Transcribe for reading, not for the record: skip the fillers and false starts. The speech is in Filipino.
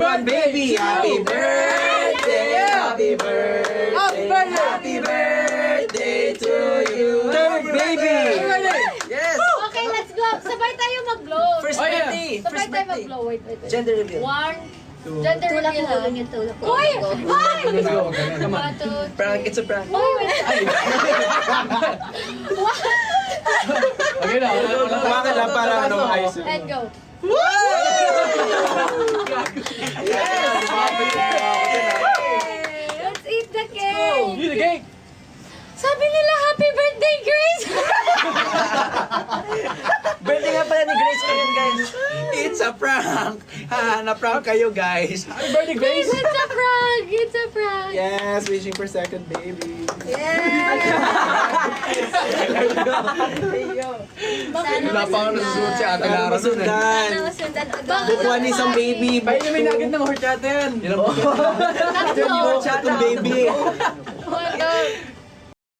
One baby, happy birthday, happy birthday, happy birthday to you. Third baby. Yes. Okay, let's go. Sabay tayo mag-blow. First birthday. Sabay tayo mag-blow. Wait. Gender reveal. One. Gender Tulak reveal. yung tulak yung tulak. Uy! Ay! Let's go. Come on. One, two, Prank, it's a prank. Uy, wait. Okay na, Bakit lang para ano, ayos yun. And go. Let's eat the cake. Eat the cake! Sabi nila, happy birthday, Grace! Birthday nga pala ni Grace ngayon, guys. It's a prank. Ha, na-prank kayo, guys. Happy birthday, Grace, Grace! it's a prank! It's a prank! Yes, wishing for second baby. Wala pa ako nasusunod si Ate Lara nun eh. Masundan. Masundan agad. Kukuha ni isang baby. Pahinga may nugget ng horchata yan. Yung horchata baby.